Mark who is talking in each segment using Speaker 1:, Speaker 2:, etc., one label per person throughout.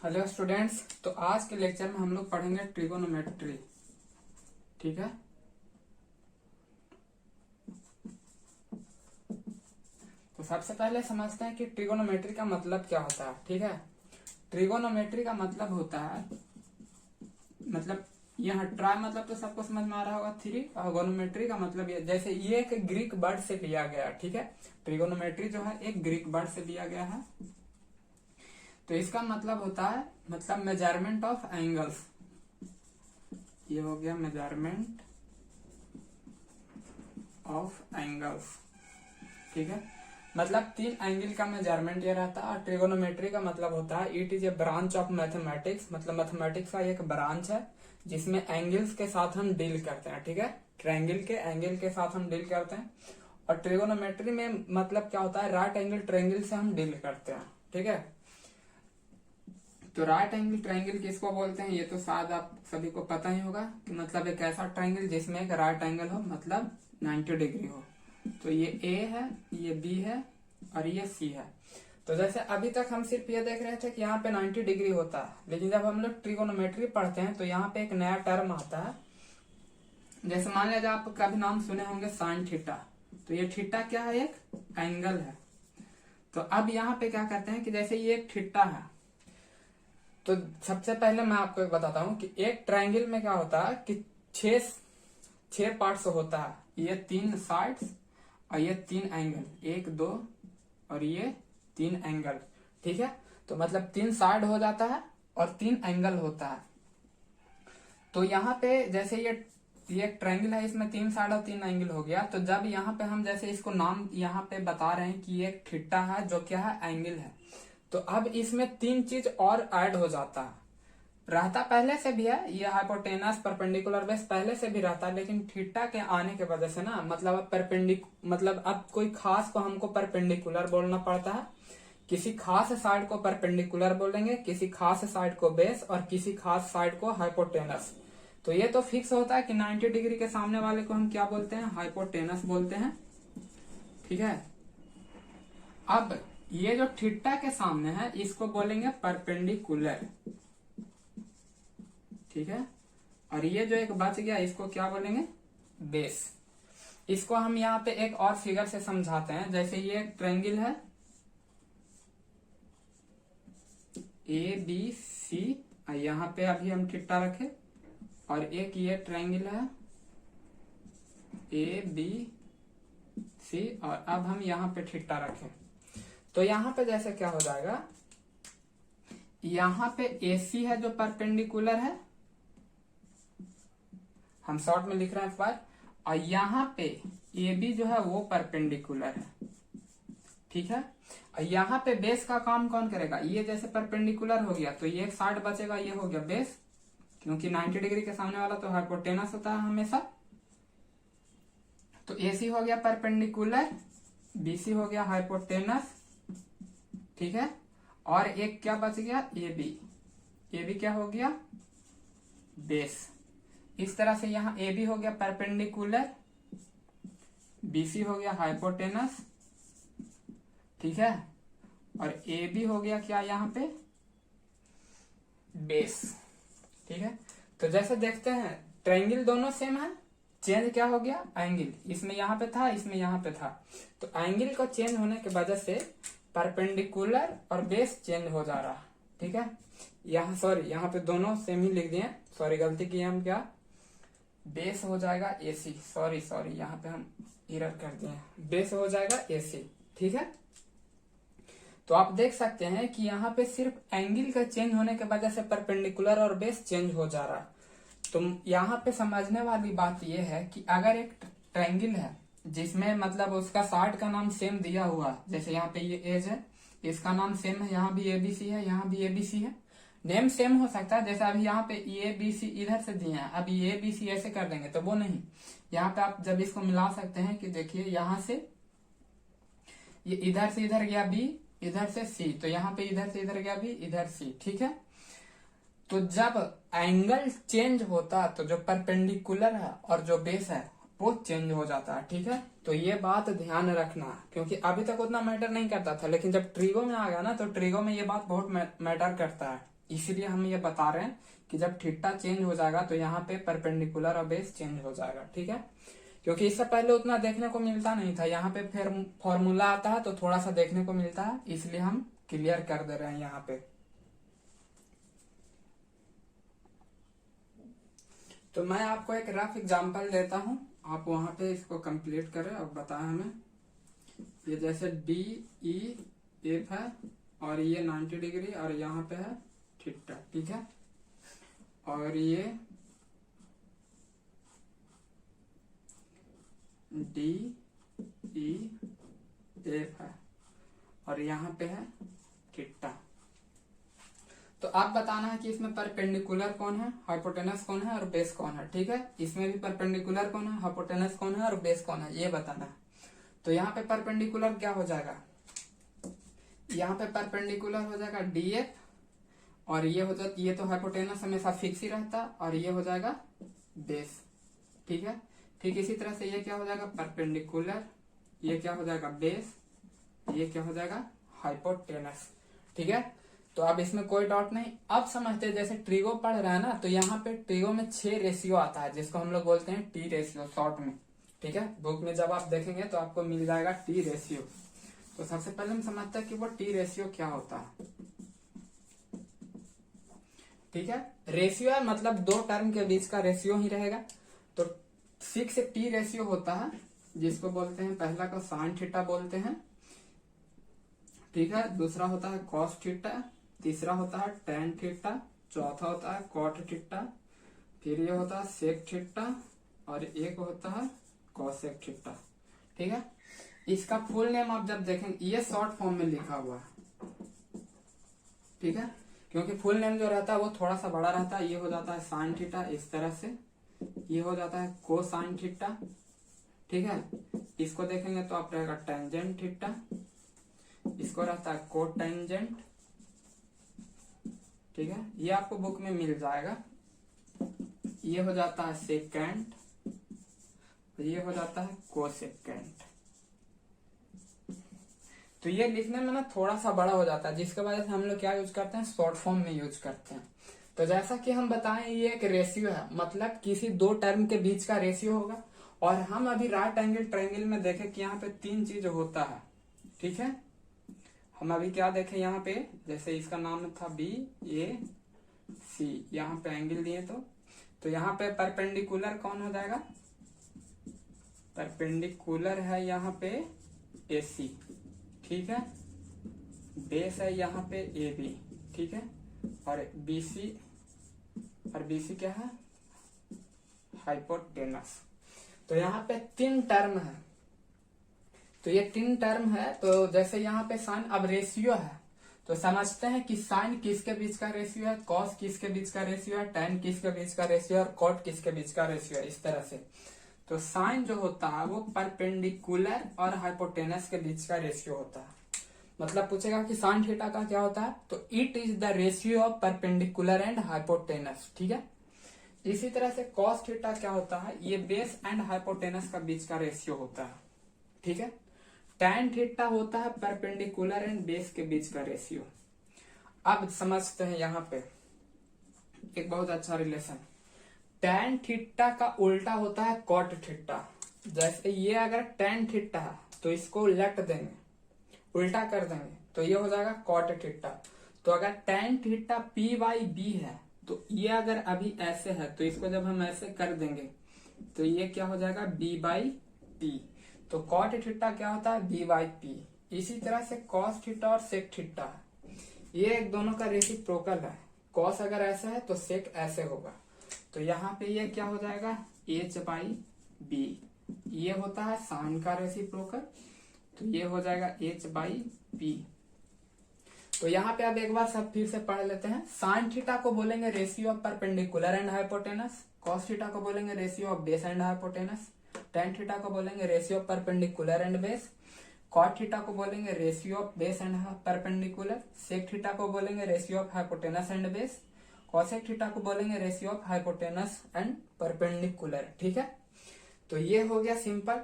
Speaker 1: Hello students. तो आज के लेक्चर में हम लोग पढ़ेंगे ट्रिगोनोमेट्री। ठीक है। तो सबसे पहले समझते हैं कि ट्रिगोनोमेट्री का मतलब क्या होता है। ठीक है। ट्रिगोनोमेट्री का मतलब होता है, मतलब यहाँ ट्राई मतलब तो सबको समझ में आ रहा होगा, थ्री। और गोनोमेट्री का मतलब ये, जैसे ये एक ग्रीक वर्ड से लिया गया। ठीक है। ट्रिगोनोमेट्री जो है एक ग्रीक वर्ड से लिया गया है। तो इसका मतलब होता है, मतलब मेजरमेंट ऑफ एंगल्स। ये हो गया मेजरमेंट ऑफ एंगल्स। ठीक है। मतलब तीन एंगल का मेजरमेंट ये रहता है। और ट्रिगोनोमेट्री का मतलब होता है it is a branch of mathematics, मतलब मैथमेटिक्स का एक ब्रांच है जिसमें एंगल्स के साथ हम डील करते हैं। ठीक है। ट्रायंगल के एंगल के साथ हम डील करते हैं। और ट्रिगोनोमेट्री में मतलब क्या होता है, राइट एंगल ट्रायंगल से हम डील करते हैं। ठीक है। तो राइट एंगल ट्रायंगल किसको बोलते हैं, ये तो शायद आप सभी को पता ही होगा कि मतलब एक ऐसा ट्रायंगल जिसमें एक राइट एंगल हो, मतलब 90 डिग्री हो। तो ये ए है, ये बी है और ये सी है। तो जैसे अभी तक हम सिर्फ ये देख रहे थे कि यहाँ पे 90 डिग्री होता है, लेकिन जब हम लोग ट्रिगोनोमेट्री पढ़ते हैं तो यहाँ पे एक नया टर्म आता है। जैसे मान लीजिए आप कभी नाम सुने होंगे साइन थीटा। तो ये थीटा क्या है, एक एंगल है। तो अब यहाँ पे क्या करते हैं कि जैसे ये एक थीटा है, तो सबसे पहले मैं आपको एक बताता हूँ कि एक ट्रायंगल में क्या होता है कि छह पार्ट्स होता है। ये तीन साइड्स और ये तीन एंगल, एक दो और ये तीन एंगल। ठीक है। तो मतलब तीन साइड हो जाता है और तीन एंगल होता है। तो यहाँ पे जैसे ये एक ट्रायंगल है, इसमें तीन साइड और तीन एंगल हो गया। तो जब यहाँ पे हम जैसे इसको नाम यहाँ पे बता रहे हैं कि ये एक थीटा है जो क्या है, एंगल है। तो अब इसमें तीन चीज और ऐड हो जाता है। रहता पहले से भी है, ये हाइपोटेनस परपेंडिकुलर बेस पहले से भी रहता है, लेकिन थीटा के आने के वजह से ना, मतलब अब मतलब अब कोई खास को हमको परपेंडिकुलर बोलना पड़ता है। किसी खास साइड को परपेंडिकुलर बोलेंगे, किसी खास साइड को बेस और किसी खास साइड को हाइपोटेनस। तो ये तो फिक्स होता है कि 90 डिग्री के सामने वाले को हम क्या बोलते हैं, हाइपोटेनस बोलते हैं। ठीक है। अब ये जो थीटा के सामने है इसको बोलेंगे परपेंडिकुलर। ठीक है। और ये जो एक बच गया इसको क्या बोलेंगे, बेस। इसको हम यहाँ पे एक और फिगर से समझाते हैं। जैसे ये एक ट्रायंगल है ए बी सी, यहाँ पे अभी हम थीटा रखे। और एक ये ट्रायंगल है ए बी सी, और अब हम यहाँ पे थीटा रखें। तो यहाँ पे जैसे क्या हो जाएगा, यहाँ पे ए सी है जो परपेंडिकुलर है, हम शॉर्ट में लिख रहे हैं इस बार। और यहाँ पे ए बी जो है वो परपेंडिकुलर है। ठीक है। और यहाँ पे बेस का काम कौन करेगा, ये जैसे परपेंडिकुलर हो गया तो ये एक साइड बचेगा, ये हो गया बेस, क्योंकि 90 डिग्री के सामने वाला तो हाइपोटेनस होता है हमेशा। तो ए सी हो गया परपेंडिकुलर, बी सी हो गया हाइपोटेनस। ठीक है। और एक क्या बच गया, ए बी। ए बी क्या हो गया, बेस। इस तरह से यहाँ ए बी हो गया परपेंडिकुलर, बी सी हो गया हाइपोटेनस। ठीक है। और ए बी हो गया क्या यहाँ पे, बेस। ठीक है। तो जैसे देखते हैं ट्रायंगल दोनों सेम है, चेंज क्या हो गया, एंगल। इसमें यहाँ पे था, इसमें यहाँ पे था। तो एंगल को चेंज होने की वजह से परपेंडिकुलर और बेस चेंज हो जा रहा। ठीक है। यहाँ सॉरी, यहाँ पे दोनों सेम ही लिख दिए, सॉरी गलती की हम, क्या बेस हो जाएगा एसी, सॉरी यहाँ पे हम एरर कर दिए, बेस हो जाएगा एसी। ठीक है। तो आप देख सकते हैं कि यहाँ पे सिर्फ एंगल का चेंज होने के वजह से परपेंडिकुलर और बेस चेंज हो जा रहा। तो यहाँ पे समझने वाली बात यह है कि अगर एक ट्रायंगल है जिसमें मतलब उसका साइड का नाम सेम दिया हुआ, जैसे यहाँ पे ये एज है, इसका नाम सेम है, यहाँ भी एबीसी है, यहाँ भी एबीसी है। नेम सेम हो सकता है, जैसे अभी यहाँ पे ए बी सी इधर से दिए हैं, अभी ए बी सी ऐसे कर देंगे तो वो नहीं। यहाँ पे आप जब इसको मिला सकते हैं कि देखिए यहाँ से ये इधर से इधर गया बी, इधर से सी, तो यहाँ पे इधर से इधर गया बी, इधर सी। ठीक है। तो जब एंगल चेंज होता तो जो परपेंडिकुलर है और जो बेस है वो चेंज हो जाता है। ठीक है। तो ये बात ध्यान रखना, क्योंकि अभी तक उतना मैटर नहीं करता था, लेकिन जब ट्रिगो में आ गया ना तो ट्रिगो में ये बात बहुत मैटर करता है। इसीलिए हम ये बता रहे हैं कि जब थीटा चेंज हो जाएगा तो यहाँ पे परपेंडिकुलर और बेस चेंज हो जाएगा, ठीक है। क्योंकि इससे पहले उतना देखने को मिलता नहीं था, यहाँ पे फिर फॉर्मूला आता है तो थोड़ा सा देखने को मिलता है, इसलिए हम क्लियर कर दे रहे हैं यहाँ पे। तो मैं आपको एक रफ एग्जांपल देता हूँ, आप वहां पे इसको कंप्लीट करें और बताएं हमें। ये जैसे डी ई एफ है और ये 90 डिग्री और यहाँ पे है थीटा, ठीक है। और ये डी ई एफ है और यहाँ पे है थीटा। तो आप बताना है कि इसमें परपेंडिकुलर कौन है, हाइपोटेनस कौन है और बेस कौन है, ठीक है। इसमें भी परपेंडिकुलर कौन है, हाइपोटेनस कौन है और बेस कौन है, ये बताना है। तो यहाँ पे परपेंडिकुलर क्या हो जाएगा, यहाँ पे परपेंडिकुलर हो जाएगा डीएफ और ये हो जाता, ये तो हाइपोटेनस हमेशा फिक्स ही रहता और ये हो जाएगा बेस, ठीक है। ठीक इसी तरह से ये क्या हो जाएगा परपेंडिकुलर, ये क्या हो जाएगा बेस, ये क्या हो जाएगा हाइपोटेनस, ठीक है। तो अब इसमें कोई डाउट नहीं। अब समझते हैं, जैसे ट्रिगो पढ़ रहा है ना, तो यहाँ पे ट्रिगो में 6 रेशियो आता है जिसको हम लोग बोलते हैं टी रेशियो शॉर्ट में, ठीक है। बुक में जब आप देखेंगे तो आपको मिल जाएगा टी रेशियो। तो सबसे पहले हम समझते हैं कि वो टी रेशियो क्या होता है, ठीक है। रेशियो है मतलब दो टर्म के बीच का रेशियो ही रहेगा। तो 6 टी रेशियो होता है जिसको बोलते हैं, पहला को साइन थीटा बोलते हैं, ठीक है। दूसरा होता है कॉस थीटा, तीसरा होता है टेन थीटा, चौथा होता है कॉट थीटा, फिर ये होता है सेक थीटा और एक होता है कॉसेक थीटा, ठीक है। इसका फुल नेम आप जब देखेंगे, ये शॉर्ट फॉर्म में लिखा हुआ है, ठीक है। क्योंकि फुल नेम जो रहता है वो थोड़ा सा बड़ा रहता है। ये हो जाता है साइन थीटा इस तरह से, ये हो जाता है कोसाइन थीटा, ठीक है। इसको देखेंगे तो आप रहेगा टेंजेंट थीटा, इसको रहता है कोटेंजेंट, ठीक है। ये आपको बुक में मिल जाएगा। ये हो जाता है सेकेंड, ये हो जाता है कोसेकेंड। तो ये लिखने में ना थोड़ा सा बड़ा हो जाता है, जिसके वजह से हम लोग क्या यूज करते हैं, शॉर्ट फॉर्म में यूज करते हैं। तो जैसा कि हम बताएं, ये एक रेशियो है, मतलब किसी दो टर्म के बीच का रेशियो होगा। और हम अभी राइट एंगल ट्रायंगल में देखें कि यहाँ पे 3 चीज होता है, ठीक है। हम अभी क्या देखें यहाँ पे, जैसे इसका नाम था बी ए सी, यहाँ पे एंगल दिए तो यहाँ पे परपेंडिकुलर कौन हो जाएगा, परपेंडिकुलर है यहाँ पे ए सी, ठीक है। बेस है यहाँ पे ए बी, ठीक है। और बीसी क्या है, हाइपोटेनस। तो यहाँ पे 3 टर्म है। तो ये 3 टर्म है। तो जैसे यहाँ पे साइन, अब रेशियो है तो समझते हैं कि साइन किसके बीच का रेशियो है, कॉस किसके बीच का रेशियो है, टेन किसके बीच का रेशियो है और कॉट किसके बीच का रेशियो है, इस तरह से। तो साइन जो होता है वो परपेंडिकुलर और हाइपोटेनस के बीच का रेशियो होता है। मतलब पूछेगा कि साइन थीटा का क्या होता है, तो it is the ratio of perpendicular and hypotenuse, ठीक है। इसी तरह से कॉस थीटा क्या होता है, ये बेस एंड हाइपोटेनस का बीच का रेशियो होता है, ठीक है। टैन थीटा होता है परपेंडिकुलर एंड बेस के बीच का रेशियो। अब समझते हैं यहाँ पे एक बहुत अच्छा रिलेशन, टैन थीटा का उल्टा होता है कॉट थीटा। जैसे ये अगर टैन थीटा है तो इसको उलट देंगे, उल्टा कर देंगे, तो ये हो जाएगा कॉट थीटा। तो अगर tan theta P by B है तो ये अगर अभी ऐसे है तो इसको जब हम ऐसे कर देंगे तो ये क्या हो जाएगा बी बाई पी। तो कॉट थीटा क्या होता है, बी बाई पी। इसी तरह से कॉस थीटा और सेक थीटा है, ये एक दोनों का रेसिप्रोकल है। कॉस अगर ऐसा है तो सेक ऐसे होगा। तो यहाँ पे ये क्या हो जाएगा, एच बाई बी। ये होता है साइन का रेसिप्रोकल, तो ये हो जाएगा एच बाई पी। तो यहाँ पे अब एक बार सब फिर से पढ़ लेते हैं। साइन थीटा को बोलेंगे ratio of perpendicular and hypotenuse, cos theta को बोलेंगे ratio of base and hypotenuse, tan theta को बोलेंगे ratio of perpendicular and base, cot theta को बोलेंगे ratio of base and perpendicular, sec theta को बोलेंगे ratio of hypotenuse and base, cosec theta को बोलेंगे ratio of hypotenuse and perpendicular, ठीक है। तो ये हो गया सिंपल।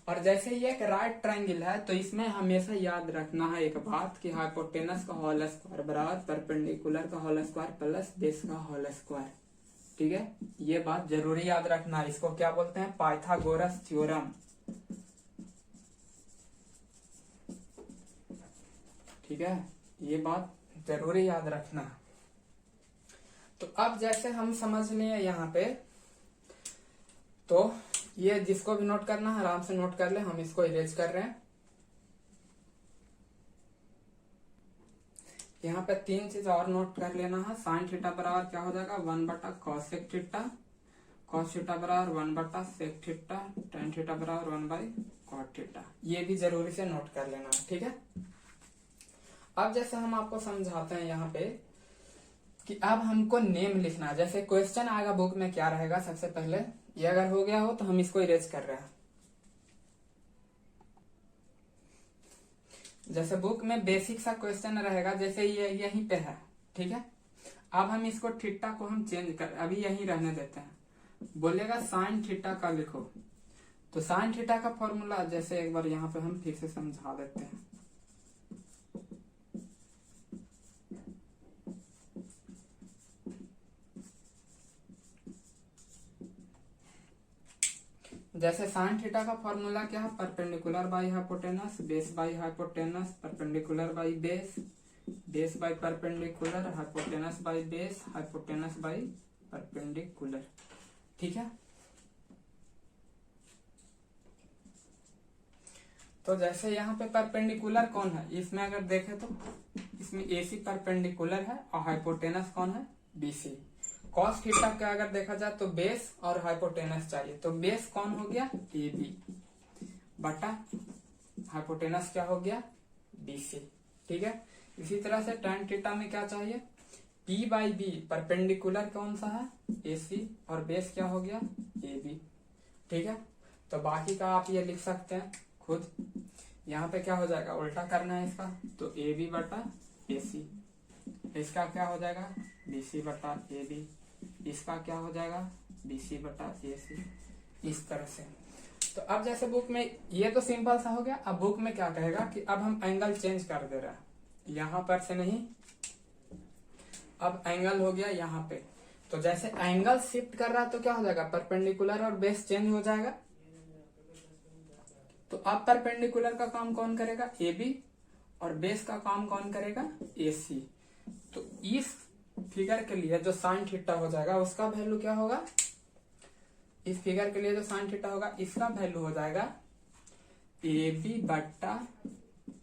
Speaker 1: और जैसे ये एक राइट ट्रायंगल है तो इसमें हमेशा याद रखना है एक बात कि हाइपोटेनस का होल स्क्वायर बराबर परपेंडिकुलर का होल स्क्वायर प्लस बेस का होल स्क्वायर। ठीक है, ये बात जरूरी याद रखना है। इसको क्या बोलते हैं? Pythagoras theorem. ठीक है, ये बात जरूरी याद रखना। तो अब जैसे हम समझ लिए यहाँ पे, तो ये जिसको भी नोट करना है आराम से नोट कर ले, हम इसको इरेज कर रहे हैं। यहाँ पे 3 चीज और नोट कर लेना है। साइन थीटा बराबर क्या हो जाएगा? 1/cos थीटा, cos थीटा बराबर 1/sec थीटा, tan थीटा बराबर 1/cot थीटा। ये भी जरूरी से नोट कर लेना है। ठीक है, अब जैसे हम आपको समझाते हैं यहाँ पे कि अब हमको नेम लिखना है। जैसे क्वेश्चन आएगा बुक में क्या रहेगा, सबसे पहले ये अगर हो गया हो तो हम इसको इरेज कर रहे हैं। जैसे बुक में बेसिक सा क्वेश्चन रहेगा, जैसे ये यहीं पे है। ठीक है, अब हम इसको थीटा को हम चेंज कर, अभी यहीं रहने देते हैं। बोलेगा साइन थीटा का लिखो, तो साइन थीटा का फॉर्मूला जैसे एक बार यहाँ पे हम फिर से समझा देते हैं। जैसे साइन थीटा का फॉर्मूला क्या है? Perpendicular by hypotenuse, base by hypotenuse, perpendicular by base, base by perpendicular, hypotenuse by base, hypotenuse by perpendicular. ठीक है, तो जैसे यहाँ पे परपेंडिकुलर कौन है? इसमें अगर देखे तो इसमें एसी परपेंडिकुलर है और हाइपोटेनस कौन है? बीसी। कॉस थीटा का अगर देखा जाए तो बेस और हाइपोटेनस चाहिए, तो बेस कौन हो गया? ए बी बटा हाइपोटेनस क्या हो गया? बीसी। ठीक है, इसी तरह से tan थीटा में क्या चाहिए? P by B. परपेंडिकुलर कौन सा है? ए सी, और बेस क्या हो गया? A B. ठीक है, तो बाकी का आप ये लिख सकते हैं खुद। यहाँ पे क्या हो जाएगा? उल्टा करना है इसका, तो ए बी बटा ए सी। इसका क्या हो जाएगा? बी सी बटा ए बी। इसका क्या हो जाएगा? बी सी बटा ए सी। इस तरह से। तो अब जैसे बुक में ये तो सिंपल सा हो गया। अब बुक में क्या कहेगा कि अब हम एंगल चेंज कर दे रहा है, यहां पर से नहीं, अब एंगल हो गया यहाँ पे। तो जैसे एंगल शिफ्ट कर रहा है तो क्या हो जाएगा? परपेंडिकुलर और बेस चेंज हो जाएगा। तो अब परपेंडिकुलर का काम कौन करेगा? ए बी, और बेस का काम कौन करेगा? ए सी। तो इस फिगर के लिए जो साइन थीटा हो जाएगा उसका वैल्यू क्या होगा? इस फिगर के लिए जो साइन थीटा होगा इसका वैल्यू हो जाएगा ए बी बट्टा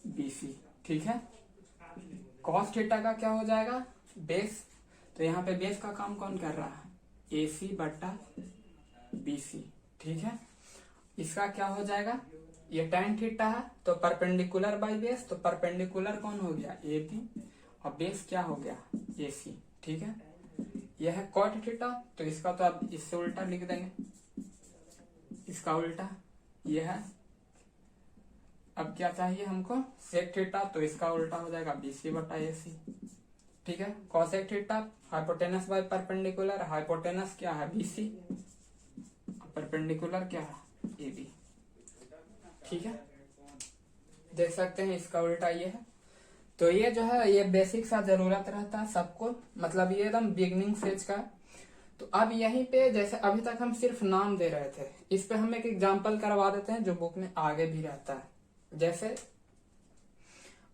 Speaker 1: बी सी। ठीक है, कॉस थीटा का क्या हो जाएगा? बेस। तो यहाँ पे बेस का काम कौन कर रहा है? ए सी बट्टा बी सी। ठीक है, इसका क्या हो जाएगा? ये tan थीटा है तो परपेंडिकुलर बाई बेस, तो परपेंडिकुलर कौन हो गया? ए बी, और बेस क्या हो गया? ए सी। ठीक है, यह है cot थीटा, तो इसका तो अब इससे उल्टा लिख देंगे, इसका उल्टा यह है। अब क्या चाहिए हमको? sec थीटा, तो इसका उल्टा हो जाएगा बी सी बटा ए सी। ठीक है, cosec theta hypotenuse by perpendicular, hypotenuse क्या है? बी सी, परपेंडिकुलर क्या है? A B. ठीक है, देख सकते हैं इसका उल्टा ये है। तो ये जो है ये बेसिक सा जरूरत रहता है सबको, मतलब ये एकदम बिगनिंग स्टेज का। तो अब यहीं पे जैसे अभी तक हम सिर्फ नाम दे रहे थे, इस पे हम एक एग्जांपल करवा देते हैं जो बुक में आगे भी रहता है। जैसे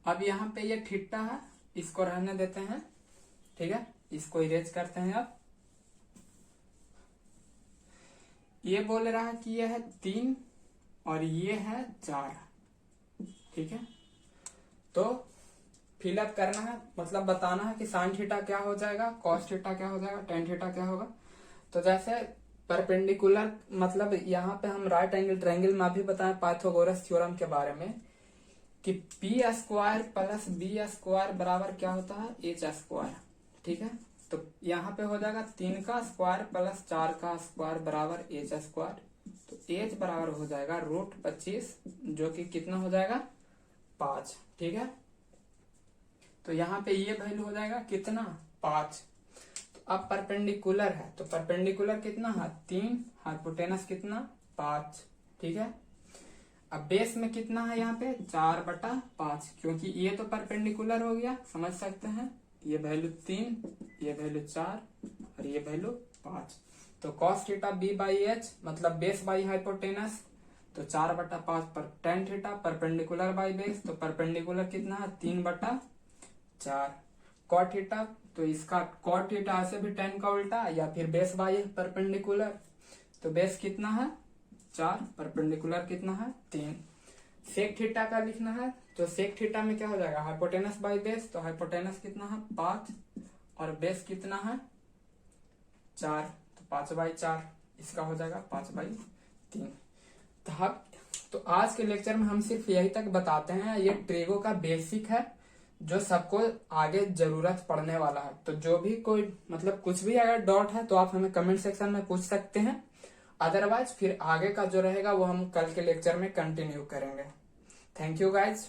Speaker 1: अब यहाँ पे ये थीटा है, इसको रहने देते हैं। ठीक है, इसको इरेज करते हैं। अब ये बोल रहा है कि ये है 3 और ये है 4। ठीक है, तो फिलअप करना है, मतलब बताना है कि साइन थीटा क्या हो जाएगा, कॉस थीटा क्या हो जाएगा, tan थीटा क्या होगा। तो जैसे परपेंडिकुलर, मतलब यहाँ पे हम राइट एंगल ट्रायंगल में अभी बताएं पाइथागोरस थ्योरम के बारे में कि P square plus B square बराबर क्या होता है? H square. ठीक है, तो यहाँ पे हो जाएगा 3 का स्क्वायर प्लस 4 का स्क्वायर बराबर एच स्क्वायर। तो एच बराबर हो जाएगा √25, जो कि कितना हो जाएगा? 5। ठीक है, तो यहाँ पे ये वैल्यू हो जाएगा कितना? 5। तो अब परपेंडिकुलर है, तो परपेंडिकुलर कितना है? 3, हाइपोटेनस कितना? 5। ठीक है, अब बेस में कितना है यहाँ पे 4/5, क्योंकि ये तो परपेंडिकुलर हो गया, समझ सकते हैं। ये वैल्यू 3, ये वैल्यू 4 और ये वैल्यू 5। तो cos theta b by H मतलब बेस बाई हाइपोटेनस, तो 4/5 पर tan theta perpendicular by base, तो परपेंडिकुलर कितना है 3/4। cot थीटा, तो इसका cot थीटा से भी tan का उल्टा या फिर बेस बाई परपेंडिकुलर, तो बेस कितना है 4, परपेंडिकुलर कितना है 3। सेक थीटा का लिखना है, तो सेक थीटा में क्या हो जाएगा हाइपोटेनस बाई बेस, तो हाइपोटेनस कितना है 5 और बेस कितना है 4, तो 5/4, इसका हो जाएगा 5/3। तो आज के लेक्चर में हम सिर्फ यही तक बताते हैं, ये ट्रिगो का बेसिक है जो सबको आगे जरूरत पड़ने वाला है। तो जो भी कोई मतलब कुछ भी अगर डाउट है तो आप हमें कमेंट सेक्शन में पूछ सकते हैं, अदरवाइज फिर आगे का जो रहेगा वो हम कल के लेक्चर में कंटिन्यू करेंगे। Thank you guys.